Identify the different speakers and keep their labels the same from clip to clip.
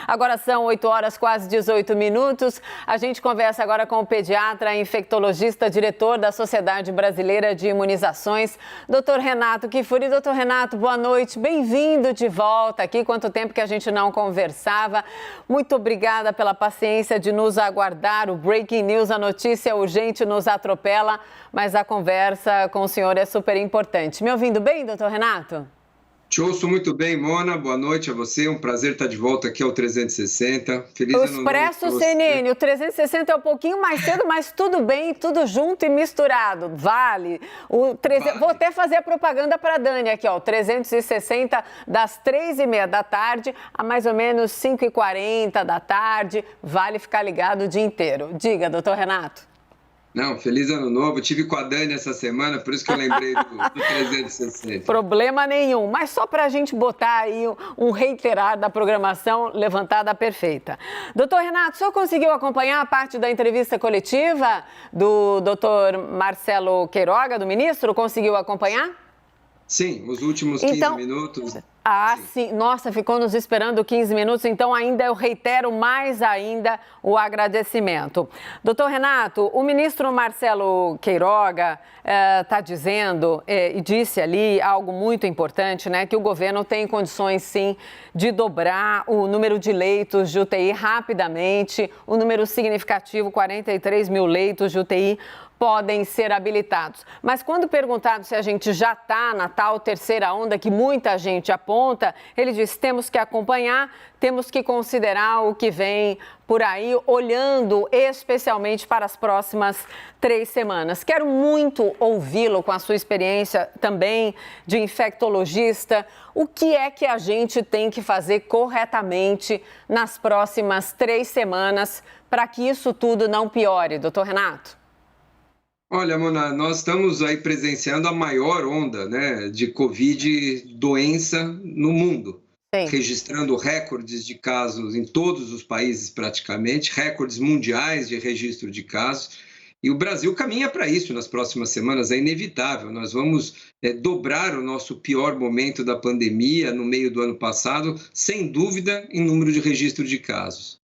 Speaker 1: Agora são 8 horas, quase 18 minutos. A gente conversa agora com o pediatra, infectologista, diretor da Sociedade Brasileira de Imunizações, Dr. Renato Kifuri. Dr. Renato, boa noite. Bem-vindo de volta aqui. Quanto tempo que a gente não conversava. Muito obrigada pela paciência de nos aguardar. O Breaking News, a notícia urgente nos atropela, mas a conversa com o senhor é super importante. Me ouvindo bem, doutor Renato?
Speaker 2: Te ouço muito bem, Mona. Boa noite a você. Um prazer estar de volta aqui ao 360. Feliz
Speaker 1: ano
Speaker 2: novo.
Speaker 1: O Expresso CNN, o 360 é um pouquinho mais cedo, mas tudo bem, tudo junto e misturado. Vale. Vale. Vou até fazer a propaganda para a Dani aqui, ó. O 360 das 3h30 da tarde a mais ou menos 5h40 da tarde. Vale ficar ligado o dia inteiro. Diga, doutor Renato.
Speaker 2: Não, feliz ano novo. Tive com a Dani essa semana, por isso que eu lembrei do 360.
Speaker 1: Problema nenhum, mas só para a gente botar aí um reiterar da programação levantada perfeita. Doutor Renato, o senhor conseguiu acompanhar a parte da entrevista coletiva do doutor Marcelo Queiroga, do ministro? Conseguiu acompanhar?
Speaker 2: Sim, os últimos 15 minutos.
Speaker 1: Sim. Nossa, ficou nos esperando 15 minutos, então ainda eu reitero mais ainda o agradecimento. Doutor Renato, o ministro Marcelo Queiroga está dizendo e disse ali algo muito importante, né? Que o governo tem condições, sim, de dobrar o número de leitos de UTI rapidamente, o número significativo, 43 mil leitos de UTI, podem ser habilitados. Mas quando perguntado se a gente já está na tal terceira onda que muita gente aponta, ele diz: temos que acompanhar, temos que considerar o que vem por aí, olhando especialmente para as próximas 3 semanas. Quero muito ouvi-lo com a sua experiência também de infectologista. O que é que a gente tem que fazer corretamente nas próximas 3 semanas para que isso tudo não piore, doutor Renato?
Speaker 2: Olha, Mona, nós estamos aí presenciando a maior onda, né, de Covid doença no mundo. Sim. Registrando recordes de casos em todos os países praticamente, recordes mundiais de registro de casos. E o Brasil caminha para isso nas próximas semanas, é inevitável. Nós vamos dobrar o nosso pior momento da pandemia no meio do ano passado, sem dúvida, em número de registro de casos.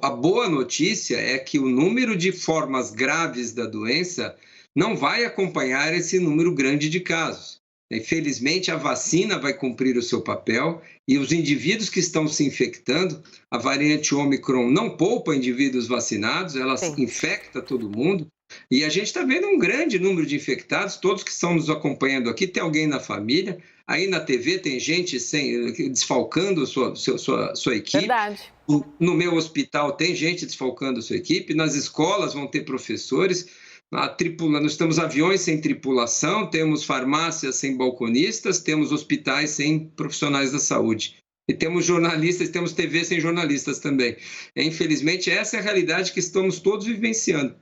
Speaker 2: A boa notícia é que o número de formas graves da doença não vai acompanhar esse número grande de casos. Infelizmente, a vacina vai cumprir o seu papel e os indivíduos que estão se infectando, a variante Ômicron não poupa indivíduos vacinados, ela infecta todo mundo. E a gente está vendo um grande número de infectados, todos que estão nos acompanhando aqui, tem alguém na família, aí na TV tem gente desfalcando sua equipe.
Speaker 1: Verdade.
Speaker 2: No meu hospital tem gente desfalcando a sua equipe, nas escolas vão ter professores, nós temos aviões sem tripulação, temos farmácias sem balconistas, temos hospitais sem profissionais da saúde. E temos jornalistas, temos TV sem jornalistas também. Infelizmente, essa é a realidade que estamos todos vivenciando.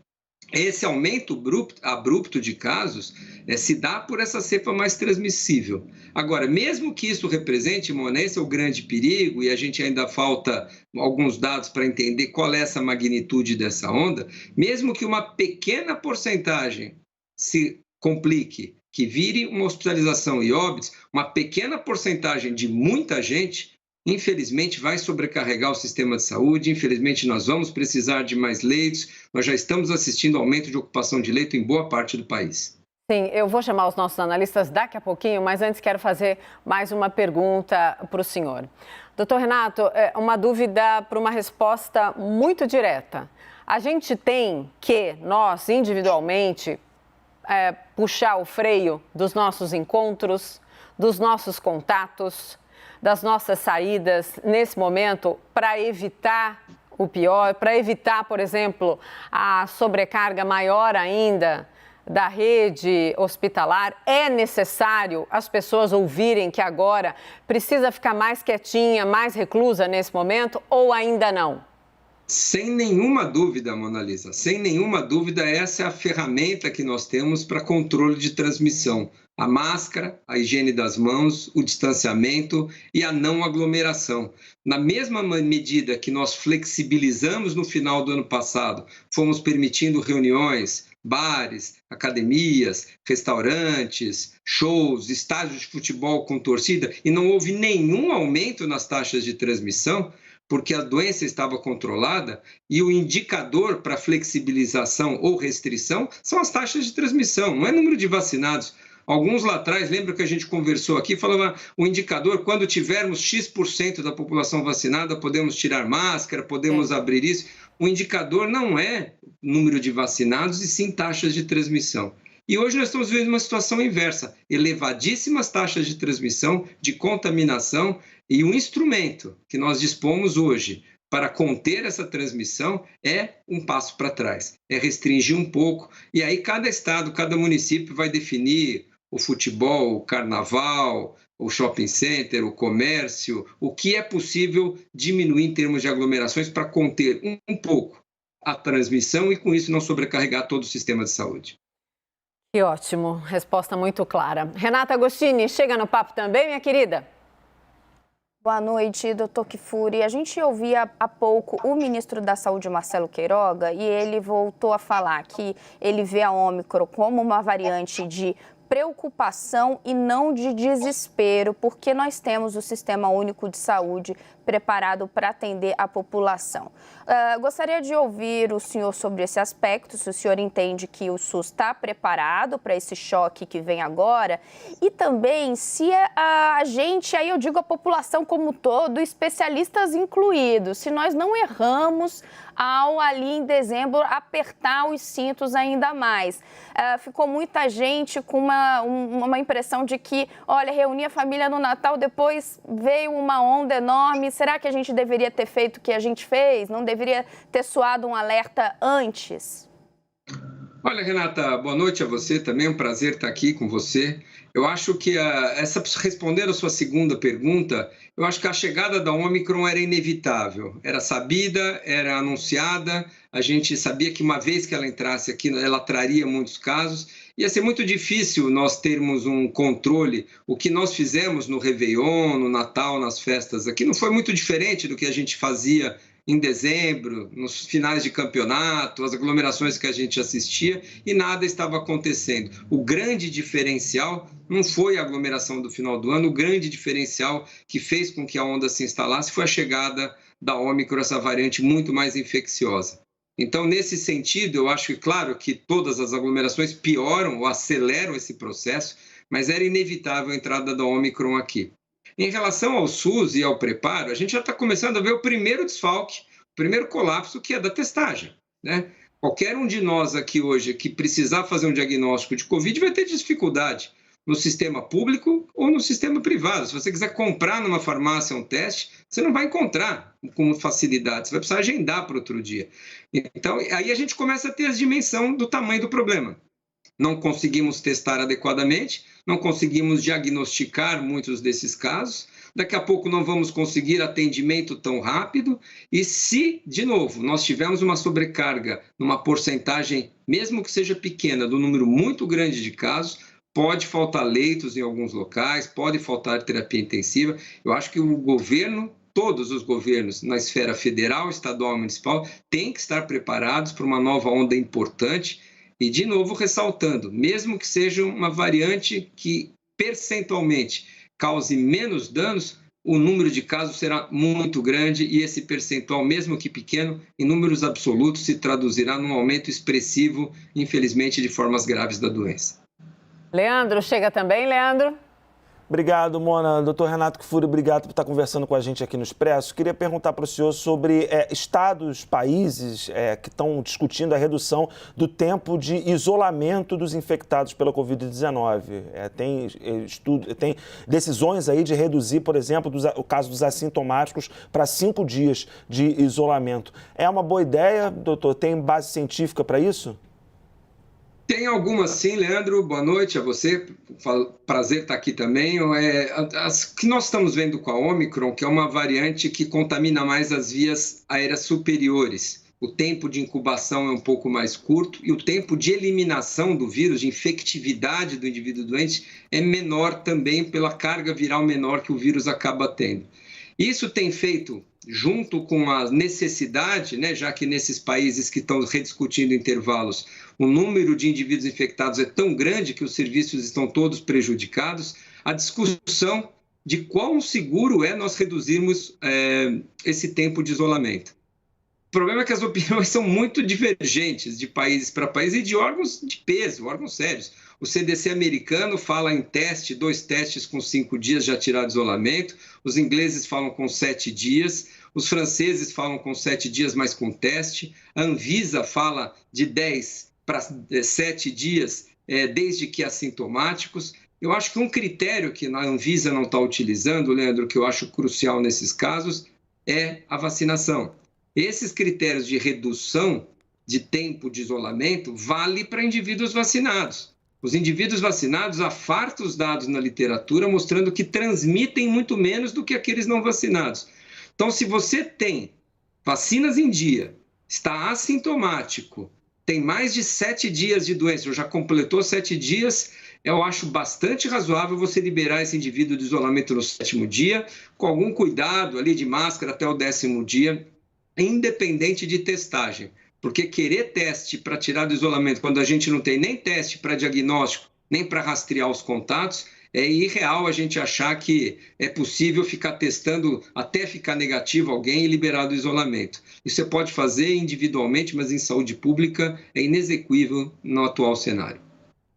Speaker 2: Esse aumento abrupto de casos se dá por essa cepa mais transmissível. Agora, mesmo que isso represente, Mona, esse é o grande perigo, e a gente ainda falta alguns dados para entender qual é essa magnitude dessa onda, mesmo que uma pequena porcentagem se complique, que vire uma hospitalização e óbitos, uma pequena porcentagem de muita gente, infelizmente, vai sobrecarregar o sistema de saúde. Infelizmente, nós vamos precisar de mais leitos. Nós já estamos assistindo ao aumento de ocupação de leito em boa parte do país.
Speaker 1: Sim, eu vou chamar os nossos analistas daqui a pouquinho, mas antes quero fazer mais uma pergunta para o senhor. Doutor Renato, uma dúvida para uma resposta muito direta. A gente tem que, nós, individualmente, puxar o freio dos nossos encontros, dos nossos contatos, das nossas saídas nesse momento para evitar o pior, para evitar, por exemplo, a sobrecarga maior ainda da rede hospitalar? É necessário as pessoas ouvirem que agora precisa ficar mais quietinha, mais reclusa nesse momento ou ainda não?
Speaker 2: Sem nenhuma dúvida, Mona Lisa, sem nenhuma dúvida, essa é a ferramenta que nós temos para controle de transmissão. A máscara, a higiene das mãos, o distanciamento e a não aglomeração. Na mesma medida que nós flexibilizamos no final do ano passado, fomos permitindo reuniões, bares, academias, restaurantes, shows, estádios de futebol com torcida, e não houve nenhum aumento nas taxas de transmissão, porque a doença estava controlada e o indicador para flexibilização ou restrição são as taxas de transmissão, não é número de vacinados. Alguns lá atrás, lembra que a gente conversou aqui, falava o indicador, quando tivermos X% da população vacinada, podemos tirar máscara, podemos abrir isso. O indicador não é número de vacinados e sim taxas de transmissão. E hoje nós estamos vivendo uma situação inversa, elevadíssimas taxas de transmissão, de contaminação, e o instrumento que nós dispomos hoje para conter essa transmissão é um passo para trás, é restringir um pouco, e aí cada estado, cada município vai definir o futebol, o carnaval, o shopping center, o comércio, o que é possível diminuir em termos de aglomerações para conter um pouco a transmissão e com isso não sobrecarregar todo o sistema de saúde.
Speaker 1: Que ótimo, resposta muito clara. Renata Agostini, chega no papo também, minha querida?
Speaker 3: Boa noite, doutor Kifuri. A gente ouvia há pouco o ministro da Saúde, Marcelo Queiroga, e ele voltou a falar que ele vê a Ômicron como uma variante de preocupação e não de desespero, porque nós temos o Sistema Único de Saúde preparado para atender a população. Gostaria de ouvir o senhor sobre esse aspecto, se o senhor entende que o SUS está preparado para esse choque que vem agora, e também se a gente, aí eu digo a população como um todo, especialistas incluídos, se nós não erramos ao ali em dezembro apertar os cintos ainda mais. Ficou muita gente com uma impressão de que, olha, reunir a família no Natal, depois veio uma onda enorme. Será que a gente deveria ter feito o que a gente fez? Não deveria ter soado um alerta antes?
Speaker 2: Olha, Renata, boa noite a você também, é um prazer estar aqui com você. Eu acho que, respondendo a sua segunda pergunta, eu acho que a chegada da Ômicron era inevitável, era sabida, era anunciada, a gente sabia que uma vez que ela entrasse aqui, ela traria muitos casos. Ia ser muito difícil nós termos um controle. O que nós fizemos no Réveillon, no Natal, nas festas aqui, não foi muito diferente do que a gente fazia em dezembro, nos finais de campeonato, as aglomerações que a gente assistia, e nada estava acontecendo. O grande diferencial não foi a aglomeração do final do ano, o grande diferencial que fez com que a onda se instalasse foi a chegada da Ômicron, essa variante muito mais infecciosa. Então, nesse sentido, eu acho que, claro, que todas as aglomerações pioram ou aceleram esse processo, mas era inevitável a entrada da Ômicron aqui. Em relação ao SUS e ao preparo, a gente já está começando a ver o primeiro desfalque, o primeiro colapso, que é da testagem, né? Qualquer um de nós aqui hoje que precisar fazer um diagnóstico de Covid vai ter dificuldade no sistema público ou no sistema privado. Se você quiser comprar numa farmácia um teste, você não vai encontrar com facilidade, você vai precisar agendar para outro dia. Então, aí a gente começa a ter a dimensão do tamanho do problema. Não conseguimos testar adequadamente, não conseguimos diagnosticar muitos desses casos, daqui a pouco não vamos conseguir atendimento tão rápido, e se, de novo, nós tivermos uma sobrecarga numa porcentagem, mesmo que seja pequena, do número muito grande de casos, pode faltar leitos em alguns locais, pode faltar terapia intensiva. Eu acho que o governo, todos os governos, na esfera federal, estadual e municipal, têm que estar preparados para uma nova onda importante. E, de novo, ressaltando, mesmo que seja uma variante que percentualmente cause menos danos, o número de casos será muito grande e esse percentual, mesmo que pequeno, em números absolutos, se traduzirá num aumento expressivo, infelizmente, de formas graves da doença.
Speaker 1: Leandro, chega também, Leandro?
Speaker 4: Obrigado, Mona. Doutor Renato Kifuri, obrigado por estar conversando com a gente aqui no Expresso. Queria perguntar para o senhor sobre estados, países que estão discutindo a redução do tempo de isolamento dos infectados pela Covid-19. Tem decisões aí de reduzir, por exemplo, o caso dos assintomáticos para 5 dias de isolamento. É uma boa ideia, doutor? Tem base científica para isso?
Speaker 2: Tem algumas sim, Leandro, boa noite a você, prazer estar aqui também. As que nós estamos vendo com a Ômicron, que é uma variante que contamina mais as vias aéreas superiores. O tempo de incubação é um pouco mais curto e o tempo de eliminação do vírus, de infectividade do indivíduo doente, é menor também pela carga viral menor que o vírus acaba tendo. Isso tem feito, junto com a necessidade, né, já que nesses países que estão rediscutindo intervalos, o número de indivíduos infectados é tão grande que os serviços estão todos prejudicados, a discussão de quão seguro é nós reduzirmos esse tempo de isolamento. O problema é que as opiniões são muito divergentes de países para país e de órgãos de peso, órgãos sérios. O CDC americano fala em 2 testes com 5 dias já tirado isolamento. Os ingleses falam com 7 dias. Os franceses falam com 7 dias, mas com teste. A Anvisa fala de 10 para 7 dias, desde que assintomáticos. Eu acho que um critério que a Anvisa não está utilizando, Leandro, que eu acho crucial nesses casos, é a vacinação. Esses critérios de redução de tempo de isolamento vale para indivíduos vacinados. Os indivíduos vacinados, há fartos dados na literatura mostrando que transmitem muito menos do que aqueles não vacinados. Então, se você tem vacinas em dia, está assintomático, tem mais de 7 dias de doença, ou já completou 7 dias, eu acho bastante razoável você liberar esse indivíduo de isolamento no 7º dia, com algum cuidado ali de máscara até o 10º dia, independente de testagem. Porque querer teste para tirar do isolamento, quando a gente não tem nem teste para diagnóstico, nem para rastrear os contatos, é irreal a gente achar que é possível ficar testando até ficar negativo alguém e liberar do isolamento. Isso você pode fazer individualmente, mas em saúde pública é inexequível no atual cenário.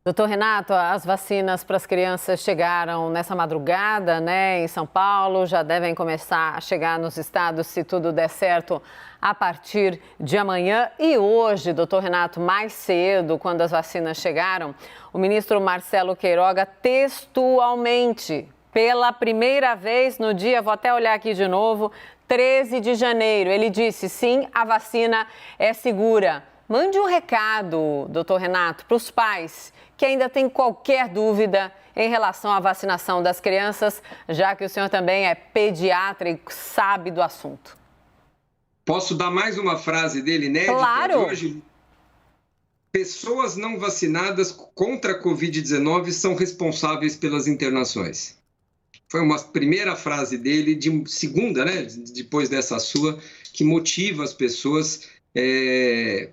Speaker 1: Doutor Renato, as vacinas para as crianças chegaram nessa madrugada, né, em São Paulo, já devem começar a chegar nos estados, se tudo der certo, a partir de amanhã. E hoje, doutor Renato, mais cedo, quando as vacinas chegaram, o ministro Marcelo Queiroga, textualmente, pela primeira vez no dia, vou até olhar aqui de novo, 13 de janeiro, ele disse, sim, a vacina é segura. Mande um recado, doutor Renato, para os pais que ainda têm qualquer dúvida em relação à vacinação das crianças, já que o senhor também é pediatra e sabe do assunto.
Speaker 2: Posso dar mais uma frase dele inédita
Speaker 1: claro.
Speaker 2: de hoje? Pessoas não vacinadas contra a Covid-19 são responsáveis pelas internações. Foi uma primeira frase dele, de segunda, né, depois dessa sua, que motiva as pessoas...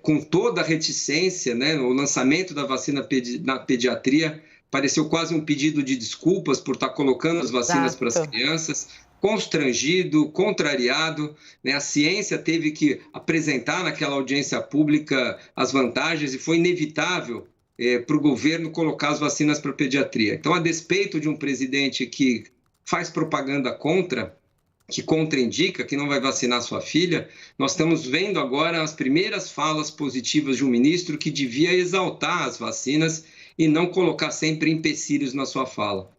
Speaker 2: com toda a reticência, né, o lançamento da vacina na pediatria pareceu quase um pedido de desculpas por estar colocando as vacinas para as crianças, constrangido, contrariado, né, a ciência teve que apresentar naquela audiência pública as vantagens e foi inevitável para o governo colocar as vacinas para a pediatria. Então, a despeito de um presidente que faz propaganda contra, que contraindica, que não vai vacinar sua filha, nós estamos vendo agora as primeiras falas positivas de um ministro que devia exaltar as vacinas e não colocar sempre empecilhos na sua fala.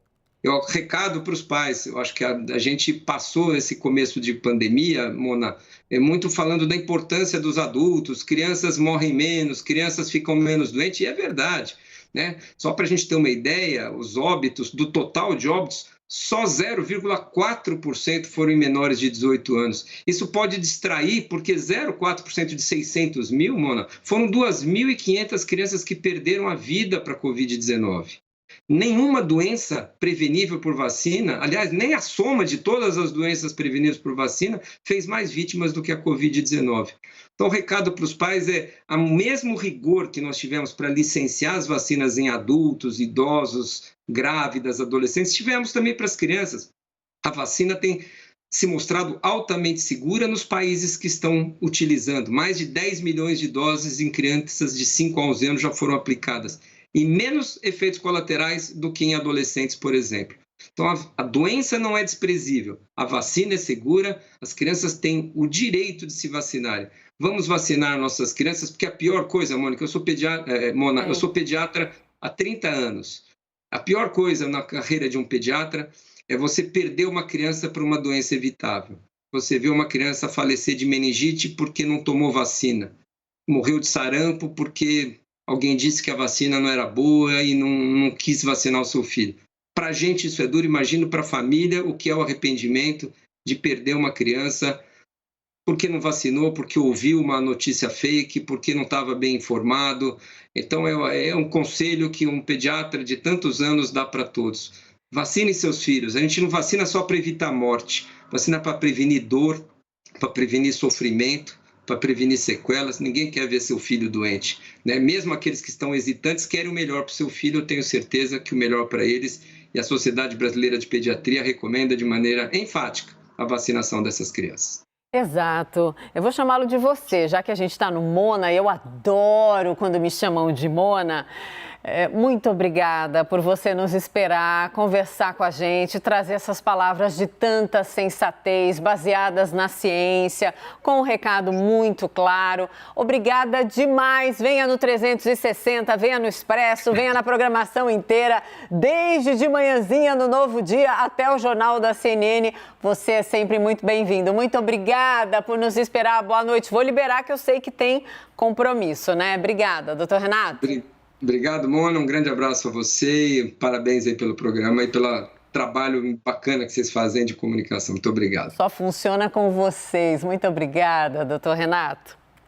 Speaker 2: Recado para os pais, eu acho que a gente passou esse começo de pandemia, Mona, muito falando da importância dos adultos, crianças morrem menos, crianças ficam menos doentes, e é verdade, né? Só para a gente ter uma ideia, os óbitos, do total de óbitos, só 0,4% foram em menores de 18 anos. Isso pode distrair, porque 0,4% de 600 mil, Mona, foram 2.500 crianças que perderam a vida para a Covid-19. Nenhuma doença prevenível por vacina, aliás, nem a soma de todas as doenças preveníveis por vacina fez mais vítimas do que a Covid-19. Então, o recado para os pais é o mesmo rigor que nós tivemos para licenciar as vacinas em adultos, idosos, grávidas, adolescentes, tivemos também para as crianças. A vacina tem se mostrado altamente segura nos países que estão utilizando. Mais de 10 milhões de doses em crianças de 5 a 11 anos já foram aplicadas. E menos efeitos colaterais do que em adolescentes, por exemplo. Então, a doença não é desprezível, a vacina é segura, as crianças têm o direito de se vacinarem. Vamos vacinar nossas crianças, porque a pior coisa, Mônica, eu sou pediatra há 30 anos. A pior coisa na carreira de um pediatra é você perder uma criança por uma doença evitável. Você vê uma criança falecer de meningite porque não tomou vacina. Morreu de sarampo porque alguém disse que a vacina não era boa e não quis vacinar o seu filho. Para a gente isso é duro, imagino para a família o que é o arrependimento de perder uma criança porque não vacinou, porque ouviu uma notícia fake, porque não estava bem informado. Então é um conselho que um pediatra de tantos anos dá para todos. Vacine seus filhos. A gente não vacina só para evitar morte, vacina para prevenir dor, para prevenir sofrimento, para prevenir sequelas. Ninguém quer ver seu filho doente, né? Mesmo aqueles que estão hesitantes querem o melhor para o seu filho. Eu tenho certeza que o melhor para eles e a Sociedade Brasileira de Pediatria recomenda de maneira enfática a vacinação dessas crianças.
Speaker 1: Exato. Eu vou chamá-lo de você, já que a gente está no Mona, eu adoro quando me chamam de Mona. Muito obrigada por você nos esperar, conversar com a gente, trazer essas palavras de tanta sensatez, baseadas na ciência, com um recado muito claro. Obrigada demais. Venha no 360, venha no Expresso, venha na programação inteira, desde de manhãzinha no Novo Dia até o Jornal da CNN. Você é sempre muito bem-vindo. Muito obrigada por nos esperar. Boa noite. Vou liberar que eu sei que tem compromisso, né? Obrigada, doutor Renato.
Speaker 2: Obrigado, Mona. Um grande abraço a você e parabéns aí pelo programa e pelo trabalho bacana que vocês fazem de comunicação. Muito obrigado.
Speaker 1: Só funciona com vocês. Muito obrigada, doutor Renato.